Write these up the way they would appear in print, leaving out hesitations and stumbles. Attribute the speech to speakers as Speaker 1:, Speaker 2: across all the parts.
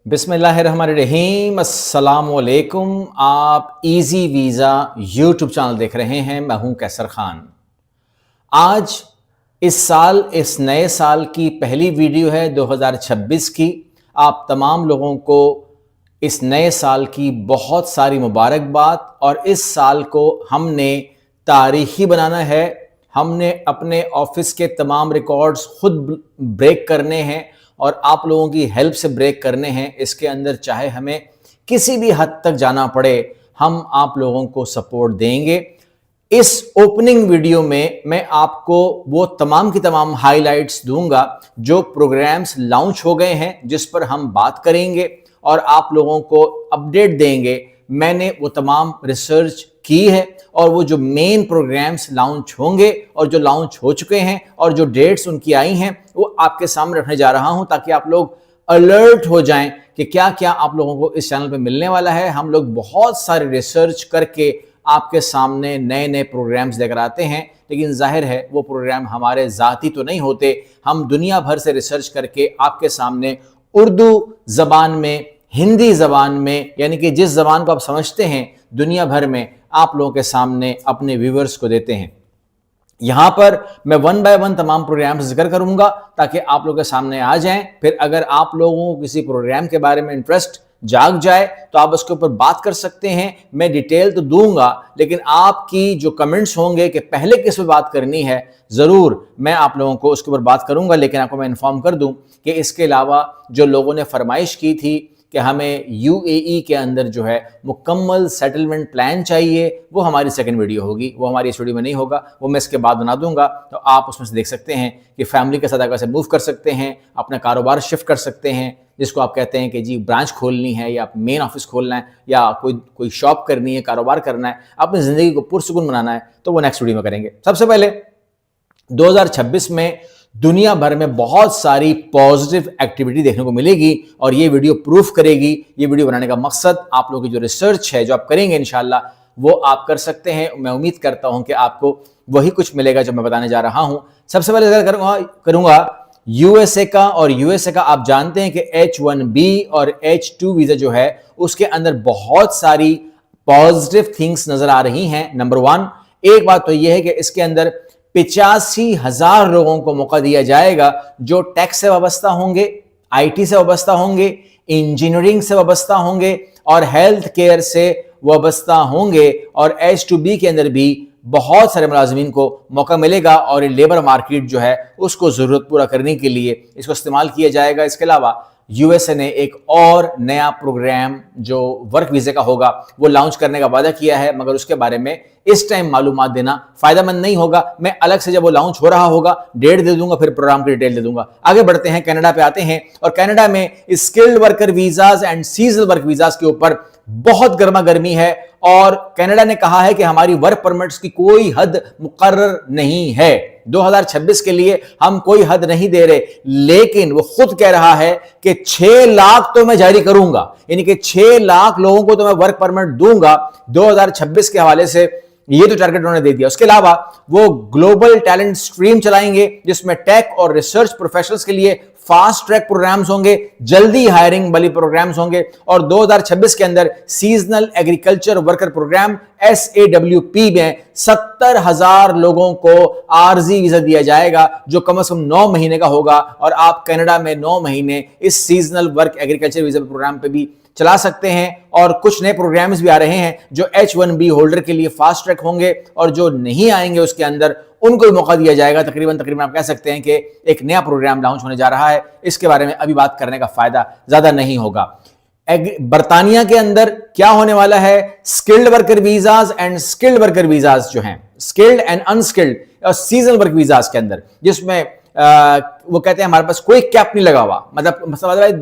Speaker 1: बिस्मिल्लाहिर्रहमानिर्रहीम, अस्सलाम वालेकुम। आप इजी वीज़ा यूट्यूब चैनल देख रहे हैं। मैं हूं कैसर खान। आज इस नए साल की पहली वीडियो है 2026 की। आप तमाम लोगों को इस नए साल की बहुत सारी मुबारकबाद। और इस साल को हमने तारीखी बनाना है। हमने अपने ऑफिस के तमाम रिकॉर्ड्स खुद ब्रेक करने हैं और आप लोगों की हेल्प से ब्रेक करने हैं। इसके अंदर चाहे हमें किसी भी हद तक जाना पड़े, हम आप लोगों को सपोर्ट देंगे। इस ओपनिंग वीडियो में मैं आपको वो तमाम की तमाम हाइलाइट्स दूंगा जो प्रोग्राम्स लॉन्च हो गए हैं, जिस पर हम बात करेंगे और आप लोगों को अपडेट देंगे। मैंने वो तमाम रिसर्च की है और वो जो मेन प्रोग्राम्स लॉन्च होंगे और जो लॉन्च हो चुके हैं और जो डेट्स उनकी आई हैं वो आपके सामने रखने जा रहा हूं, ताकि आप लोग अलर्ट हो जाएं कि क्या क्या आप लोगों को इस चैनल पे मिलने वाला है। हम लोग बहुत सारे रिसर्च करके आपके सामने नए नए प्रोग्राम्स लेकर आते हैं, लेकिन जाहिर है वो प्रोग्राम हमारे ज़ाती तो नहीं होते। हम दुनिया भर से रिसर्च करके आपके सामने उर्दू ज़बान में, हिंदी ज़बान में, यानी कि जिस ज़बान को आप समझते हैं दुनिया भर में, आप लोगों के सामने अपने व्यूवर्स को देते हैं। यहां पर मैं वन बाय वन तमाम प्रोग्राम जिक्र करूंगा ताकि आप लोगों के सामने आ जाएं। फिर अगर आप लोगों को किसी प्रोग्राम के बारे में इंटरेस्ट जाग जाए तो आप उसके ऊपर बात कर सकते हैं। मैं डिटेल तो दूंगा, लेकिन आपकी जो कमेंट्स होंगे कि पहले किस पे बात करनी है, ज़रूर मैं आप लोगों को उसके ऊपर बात करूंगा। लेकिन आपको मैं इन्फॉर्म कर दूं कि इसके अलावा जो लोगों ने फरमाइश की थी कि हमें यूएई के अंदर जो है मुकम्मल सेटलमेंट प्लान चाहिए, वो हमारी सेकंड वीडियो होगी। वो हमारी इस वीडियो में नहीं होगा, वो मैं इसके बाद बना दूंगा। तो आप उसमें से देख सकते हैं कि फैमिली के साथ कैसे मूव कर सकते हैं, अपना कारोबार शिफ्ट कर सकते हैं, जिसको आप कहते हैं कि जी ब्रांच खोलनी है या मेन ऑफिस खोलना है या कोई शॉप करनी है, कारोबार करना है, अपनी ज़िंदगी को पुरसुकून बनाना है, तो वो नेक्स्ट वीडियो में करेंगे। सबसे पहले 2026 में दुनिया भर में बहुत सारी पॉजिटिव एक्टिविटी देखने को मिलेगी और ये वीडियो प्रूफ करेगी। ये वीडियो बनाने का मकसद आप लोगों की जो रिसर्च है, जो आप करेंगे इंशाल्लाह, वो आप कर सकते हैं। मैं उम्मीद करता हूं कि आपको वही कुछ मिलेगा जो मैं बताने जा रहा हूं। सबसे पहले जिक्र करूंगा यूएसए का। और यूएसए का आप जानते हैं कि H1B और H2 वीजा जो है उसके अंदर बहुत सारी पॉजिटिव थिंग्स नजर आ रही हैं। नंबर 1, एक बात तो यह है कि इसके अंदर 85,000 लोगों को मौका दिया जाएगा जो टैक्स से वाबस्ता होंगे, आईटी से वाबस्ता होंगे, इंजीनियरिंग से वाबस्ता होंगे और हेल्थ केयर से वाबस्ता होंगे। और H2B के अंदर भी बहुत सारे मुलाजिमीन को मौका मिलेगा और ये लेबर मार्केट जो है उसको जरूरत पूरा करने के लिए इसको इस्तेमाल किया जाएगा। इसके अलावा यूएसए ने एक और नया प्रोग्राम जो वर्क वीज़े का होगा वो लॉन्च करने का वादा किया है, मगर उसके बारे में इस टाइम मालूमात देना फायदेमंद नहीं होगा। मैं अलग से जब वो लॉन्च हो रहा होगा डेट दे दूंगा, फिर प्रोग्राम की डिटेल दे दूंगा। आगे बढ़ते हैं, कनाडा पे आते हैं। और कनाडा में skilled worker visas and seasonal work visas के ऊपर बहुत गर्मा गर्मी है और कनाडा ने कहा है कि हमारी वर्क परमिट्स की कोई हद मुकर्रर नहीं है। 2026 के लिए हम कोई हद नहीं दे रहे, लेकिन वो खुद कह रहा है कि 6 लाख तो मैं जारी करूंगा, यानी कि 6 लाख लोगों को तो मैं वर्क परमिट दूंगा 2026 के हवाले से। ये तो टारगेट उन्होंने दे दिया। उसके अलावा वो ग्लोबल टैलेंट स्ट्रीम चलाएंगे जिसमें टेक और रिसर्च प्रोफेशनल्स के लिए फास्ट ट्रैक प्रोग्राम्स होंगे, जल्दी हायरिंग वाली प्रोग्राम्स होंगे। और 2026 के अंदर seasonal agriculture worker programme SAWP में 70,000 लोगों को आरजी वीजा दिया जाएगा जो कम से कम 9 महीने का होगा। और आप कनाडा में 9 महीने इस seasonal work agriculture visa program पे भी चला सकते हैं। और कुछ नए प्रोग्राम्स भी आ रहे हैं जो H1B होल्डर के लिए फास्ट ट्रैक होंगे और जो नहीं आएंगे उसके अंदर उनको भी मौका दिया जाएगा। तकरीबन आप कह सकते हैं कि एक नया प्रोग्राम लॉन्च होने जा रहा है। इसके बारे में अभी बात करने का फायदा ज्यादा नहीं होगा। बर्तानिया के अंदर क्या होने वाला है, skilled worker visas and skilled worker visas जो हैं, स्किल्ड एंड अनस्किल्ड और सीजनल वर्क वीजाज के अंदर, जिसमें वो कहते हैं हमारे पास कोई कैप नहीं लगा हुआ, मतलब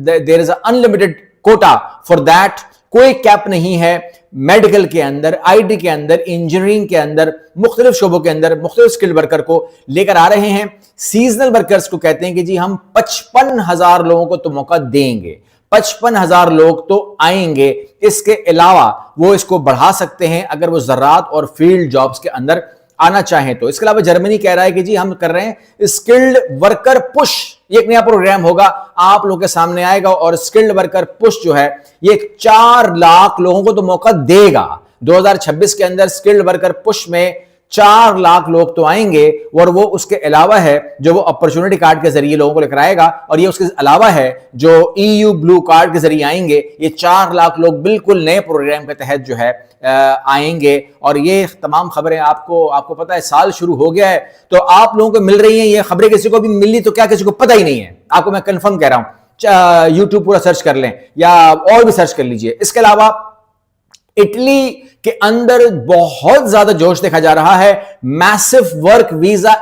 Speaker 1: there is unlimited quota for that, कोई कैप नहीं है। मेडिकल के अंदर, आईटी के अंदर, इंजीनियरिंग के अंदर, मुख्तलिफ शोबों के अंदर मुख्तलिफ स्किल्ड वर्कर को लेकर आ रहे हैं। सीजनल वर्कर्स को कहते हैं कि जी हम 55,000 लोगों को तो मौका देंगे, 55,000 लोग तो आएंगे। इसके अलावा वो इसको बढ़ा सकते हैं अगर वो ज़राअत और फील्ड जॉब्स के अंदर आना चाहें तो। इसके अलावा जर्मनी कह रहा है कि जी हम कर रहे हैं स्किल्ड वर्कर पुश, ये एक नया प्रोग्राम होगा, आप लोगों के सामने आएगा और स्किल्ड वर्कर पुश जो है ये 4 लाख लोगों को तो मौका देगा। 2026 के अंदर स्किल्ड वर्कर पुश में 4 लाख लोग तो आएंगे और वो उसके अलावा है जो वो अपॉर्चुनिटी कार्ड के जरिए लोगों को लेकर आएगा, और ये उसके अलावा है जो EU ब्लू कार्ड के जरिए आएंगे। ये 4 लाख लोग बिल्कुल नए प्रोग्राम के तहत जो है आएंगे। और ये तमाम खबरें आपको पता है साल शुरू हो गया है तो आप लोगों को मिल रही हैं। ये खबरें किसी को भी मिली तो क्या किसी को पता ही नहीं है, आपको मैं कंफर्म कह रहा हूं। यूट्यूब पूरा सर्च कर लें या और भी सर्च कर लीजिए। इसके अलावा इटली के अंदर बहुत ज्यादा जोश देखा जा रहा है, मैसिव वर्क वीजा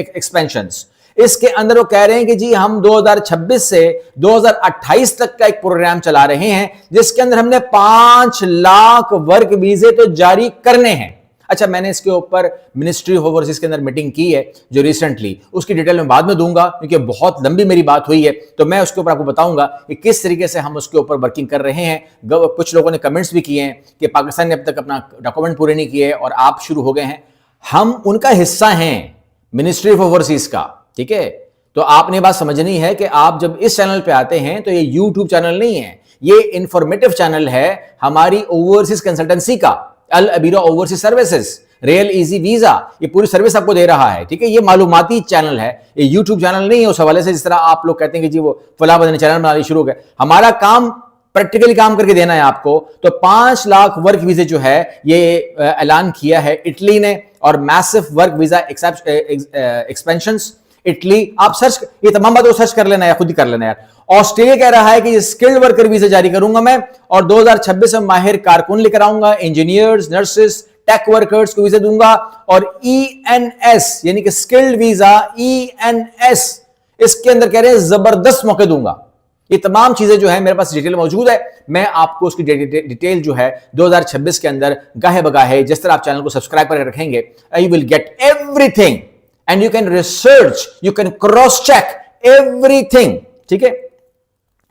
Speaker 1: एक्सपेंशंस। इसके अंदर वो कह रहे हैं कि जी हम 2026 से 2028 तक का एक प्रोग्राम चला रहे हैं जिसके अंदर हमने 5 लाख वर्क वीजे तो जारी करने हैं। अच्छा, मैंने इसके ऊपर मिनिस्ट्री ऑफ ओवरसीज के अंदर मीटिंग की है जो रिसेंटली, उसकी डिटेल में बाद में दूंगा क्योंकि बहुत लंबी मेरी बात हुई है, तो मैं उसके ऊपर आपको बताऊंगा कि किस तरीके से हम उसके ऊपर वर्किंग कर रहे हैं। कुछ लोगों ने कमेंट्स भी किए हैं कि पाकिस्तान ने अब तक अपना डॉक्यूमेंट पूरे नहीं किए और आप शुरू हो गए हैं। हम उनका हिस्सा हैं मिनिस्ट्री ऑफ ओवरसीज का, ठीक है। तो आपने बात समझनी है कि आप जब इस चैनल पे आते हैं तो ये यूट्यूब चैनल नहीं है, ये इंफॉर्मेटिव चैनल है हमारी ओवरसीज कंसल्टेंसी का, Al Abira overseas services, real easy visa, ये पूरी सर्विस आपको दे रहा है, ठीक है। ये मालूमाती चैनल है, ये यूट्यूब चैनल नहीं है उस हवाले से जिस तरह आप लोग कहते हैं कि जी वो फलां बंदे ने चैनल बनाना शुरू हो गया। हमारा काम प्रैक्टिकली काम करके देना है आपको। तो 5 लाख वर्क वीजे जो है ये ऐलान किया है इटली ने, और massive work visa expansions Italy. आप सर्च, ये तमाम बातें सर्च कर लेना है, खुद ही कर लेना यार। ऑस्ट्रेलिया कह रहा है कि स्किल्ड वर्कर वीजा जारी करूंगा मैं और 2026 में माहिर कारकुन लेकर आऊंगा, इंजीनियर्स, नर्सेस, टेक वर्कर्स को वीजा दूंगा। और ENS यानी कि स्किल्ड वीजा ENS, इसके अंदर कह रहे हैं जबरदस्त मौके दूंगा। ये तमाम चीजें जो है मेरे पास डिटेल मौजूद है, मैं आपको उसकी डिटेल जो है 2026 के अंदर गाहे बगाहे, जिस तरह आप चैनल को सब्सक्राइब करके रखेंगे, you will get everything and you can research, you can cross check everything, ठीक है।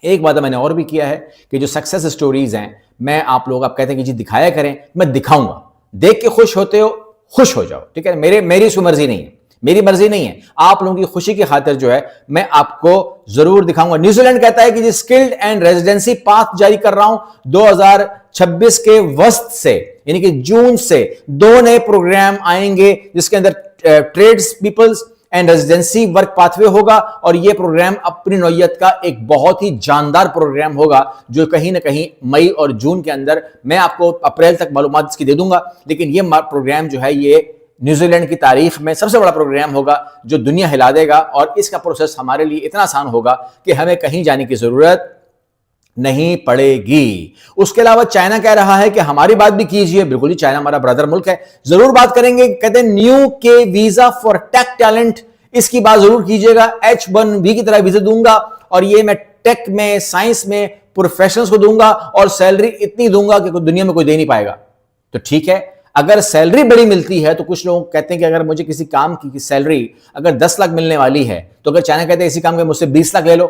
Speaker 1: एक बात मैंने और भी किया है कि जो सक्सेस स्टोरीज हैं, मैं आप लोग आप कहते हैं कि जी दिखाया करें, मैं दिखाऊंगा, देख के खुश होते हो खुश हो जाओ, ठीक है। मेरी इसकी मर्जी नहीं है, मेरी मर्जी नहीं है, आप लोगों की खुशी की खातिर जो है मैं आपको जरूर दिखाऊंगा। न्यूजीलैंड कहता है कि जी स्किल्ड एंड रेजिडेंसी पाथ जारी कर रहा हूं 2026 के वस्त से, यानी कि जून से 2 नए प्रोग्राम आएंगे जिसके अंदर trades peoples and residency work pathway होगा। और यह प्रोग्राम अपनी नौयत का एक बहुत ही जानदार प्रोग्राम होगा जो कहीं ना कहीं मई और जून के अंदर, मैं आपको अप्रैल तक मालूमात इसकी दे दूंगा, लेकिन यह प्रोग्राम जो है ये न्यूजीलैंड की तारीख में सबसे बड़ा प्रोग्राम होगा जो दुनिया हिला देगा। और इसका प्रोसेस हमारे लिए इतना आसान होगा कि हमें कहीं जाने की जरूरत नहीं पड़ेगी। उसके अलावा चाइना कह रहा है कि हमारी बात भी कीजिए, बिल्कुल ही, चाइना हमारा ब्रदर मुल्क है, जरूर बात करेंगे। कहते हैं न्यू के वीजा फॉर टेक टैलेंट, इसकी बात जरूर कीजिएगा। H1B की तरह वीजा दूंगा और ये मैं टेक में, साइंस में प्रोफेशनल्स को दूंगा और सैलरी इतनी दूंगा कि दुनिया में कोई दे नहीं पाएगा। तो ठीक है, अगर सैलरी बड़ी मिलती है तो कुछ लोग कहते हैं कि अगर मुझे किसी काम की सैलरी अगर 10 लाख मिलने वाली है तो अगर चाइना कहते हैं इसी काम के मुझसे 20 लाख ले लो,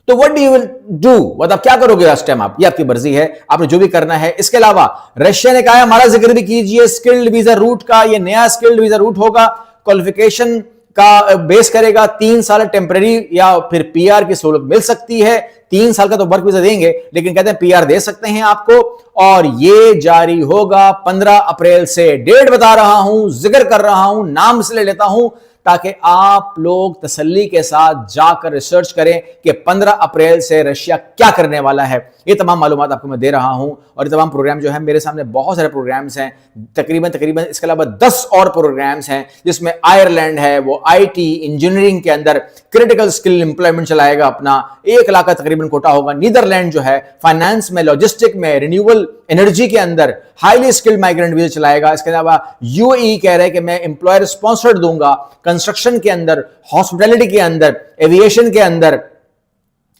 Speaker 1: तो what do you will do, मतलब क्या करोगे उस टाइम आप, ये आपकी मर्जी है, आपने जो भी करना है। इसके अलावा रशिया ने कहा है, हमारा जिक्र भी कीजिए स्किल्ड वीजा रूट का, ये नया स्किल्ड वीजा रूट होगा, क्वालिफिकेशन का बेस करेगा, 3 साल टेम्पररी या फिर PR की सहूलत मिल सकती है। 3 साल का तो वर्क वीजा देंगे, लेकिन कहते हैं PR दे सकते हैं आपको। और ये जारी होगा 15 अप्रैल से। डेट बता रहा हूं, जिक्र कर रहा हूं, नाम इसलिए लेता हूं ताकि आप लोग तसल्ली के साथ जाकर रिसर्च करें कि 15 अप्रैल से रशिया क्या करने वाला है। ये तमाम मालूमात आपको मैं दे रहा हूं और ये तमाम प्रोग्राम जो है मेरे सामने बहुत सारे प्रोग्राम्स हैं, तकरीबन इसके अलावा 10 और प्रोग्राम्स हैं जिसमें आयरलैंड है, वो IT इंजीनियरिंग के अंदर क्रिटिकल स्किल एम्प्लॉयमेंट चलाएगा, अपना 1 लाख का तकरीबन कोटा होगा। नीदरलैंड जो है फाइनेंस में, लॉजिस्टिक में, रिन्यूएबल एनर्जी के अंदर हाईली स्किल्ड माइग्रेंट वीजा चलाएगा। इसके अलावा UAE कह रहे हैं कि मैं एम्प्लॉयर स्पॉन्सर्ड दूंगा, कंस्ट्रक्शन के अंदर, हॉस्पिटैलिटी के अंदर, एविएशन के अंदर।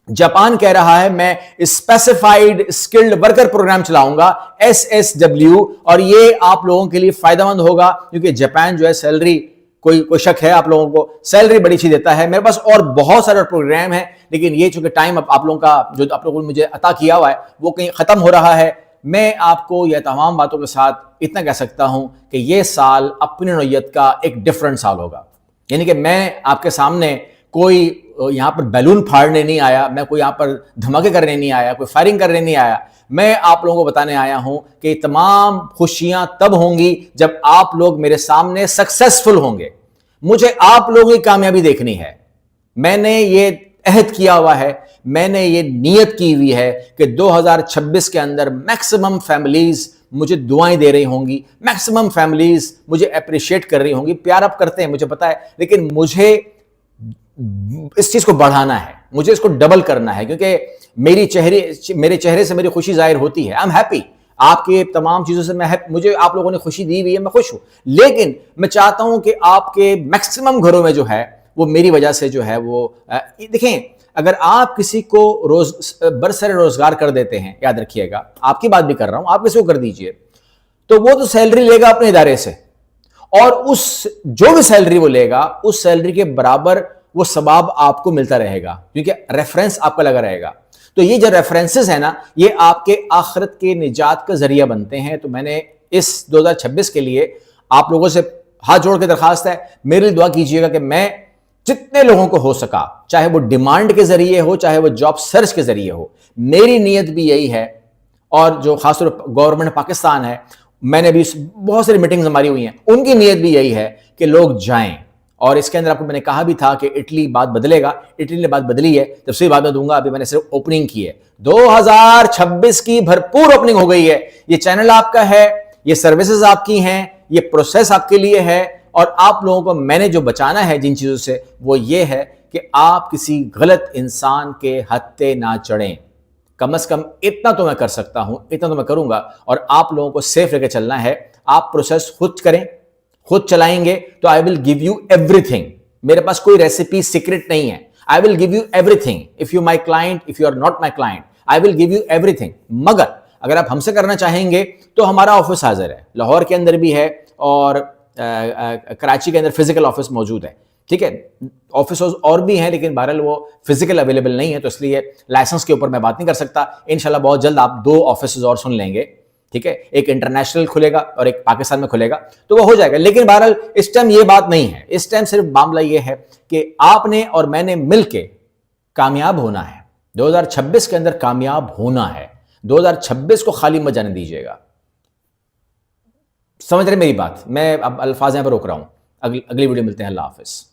Speaker 1: जापान कह रहा है मैं स्पेसिफाइड स्किल्ड वर्कर प्रोग्राम चलाऊंगा, SSW, और ये आप लोगों के लिए फायदेमंद होगा क्योंकि जापान जो है सैलरी, कोई शक है आप लोगों को, सैलरी बड़ी अच्छी देता है। मेरे पास और बहुत सारे प्रोग्राम है, लेकिन ये चूंकि टाइम आप लोगों का जो आप लोगों ने मुझे अता किया हुआ है वो कहीं खत्म हो रहा है, मैं आपको यह तमाम बातों के साथ इतना कह सकता हूं कि यह साल अपनी नौयत का एक डिफरेंट साल होगा। यानी कि मैं आपके सामने कोई यहां पर बैलून फाड़ने नहीं आया, मैं कोई यहां पर धमाके करने नहीं आया, कोई फायरिंग करने नहीं आया। मैं आप लोगों को बताने आया हूं कि तमाम खुशियां तब होंगी जब आप लोग मेरे सामने सक्सेसफुल होंगे। मुझे आप लोगों की कामयाबी देखनी है। मैंने ये अहद किया हुआ है, मैंने ये नियत की हुई है कि 2026 के अंदर मैक्सिमम फैमिलीज मुझे दुआएं दे रही होंगी, मैक्सिमम फैमिलीज मुझे अप्रिशिएट कर रही होंगी। प्यार आप करते हैं मुझे पता है, लेकिन मुझे इस चीज को बढ़ाना है, मुझे इसको डबल करना है, क्योंकि मेरे चेहरे से मेरी खुशी जाहिर होती है। आई एम हैप्पी, आपके तमाम चीजों से मुझे आप लोगों ने खुशी दी हुई है, मैं खुश हूं। लेकिन मैं चाहता हूं कि आपके मैक्सिमम घरों में जो है वो मेरी वजह से जो है वो देखें, अगर आप किसी को बरसरे रोजगार कर देते हैं, याद रखिएगा आपकी बात भी कर रहा हूं, आप किसी को कर दीजिए तो वो तो सैलरी लेगा अपने इदारे से, और उस जो भी सैलरी वो लेगा उस सैलरी के बराबर वो सवाब आपको मिलता रहेगा, क्योंकि रेफरेंस आपका लगा रहेगा। तो ये जो रेफरेंसेस है ना, ये आपके आखिरत के निजात का जरिया बनते हैं। तो मैंने इस 2026 के लिए आप लोगों से हाथ जोड़ के दरखास्त है, मेरे लिए दुआ कीजिएगा कि मैं जितने लोगों को हो सका, चाहे वो डिमांड के जरिए हो, चाहे वो जॉब सर्च के जरिए हो, मेरी नीयत भी यही है। और जो खासतौर पर गवर्नमेंट पाकिस्तान है, मैंने भी बहुत सारी मीटिंग्स हमारी हुई हैं, उनकी नीयत भी यही है कि लोग जाएं। और इसके अंदर आपको मैंने कहा भी था कि इटली बात बदलेगा, इटली ने बात बदली है, तफसील बाद में दूंगा, अभी मैंने सिर्फ ओपनिंग की है। 2026 की भरपूर ओपनिंग हो गई है। ये चैनल आपका है, ये सर्विसेज आपकी हैं, ये प्रोसेस आपके लिए है, और आप लोगों को मैंने जो बचाना है जिन चीजों से, वो ये है कि आप किसी गलत इंसान के हत्थे ना चढ़ें। कम से कम इतना तो मैं कर सकता हूं, इतना तो मैं करूंगा, और आप लोगों को सेफ लेकर चलना है। आप प्रोसेस खुद करें, खुद चलाएंगे तो I will give you everything. मेरे पास कोई रेसिपी सीक्रेट नहीं है, I will give you everything. If you my client, if you are not my client, I will give you everything. मगर अगर आप हमसे करना चाहेंगे तो हमारा ऑफिस हाजिर है, लाहौर के अंदर भी है और कराची के अंदर फिजिकल ऑफिस मौजूद है। ठीक है, ऑफिस और भी हैं, लेकिन बहरहाल वो फिजिकल अवेलेबल नहीं है, तो इसलिए लाइसेंस के ऊपर मैं बात नहीं कर सकता। इंशाल्लाह बहुत जल्द आप 2 ऑफिस और सुन लेंगे। ठीक है, एक इंटरनेशनल खुलेगा और एक पाकिस्तान में खुलेगा, तो वो हो जाएगा। लेकिन बहरहाल इस टाइम ये बात नहीं है, इस टाइम सिर्फ मामला ये है कि आपने और मैंने मिलके कामयाब होना है। 2026 के अंदर कामयाब होना है। 2026 को खाली मत जाने दीजिएगा। समझ रहे मेरी बात? मैं अब अल्फाज यहां पर रोक रहा हूं। अगली वीडियो मिलते हैं। अल्लाह हाफिज।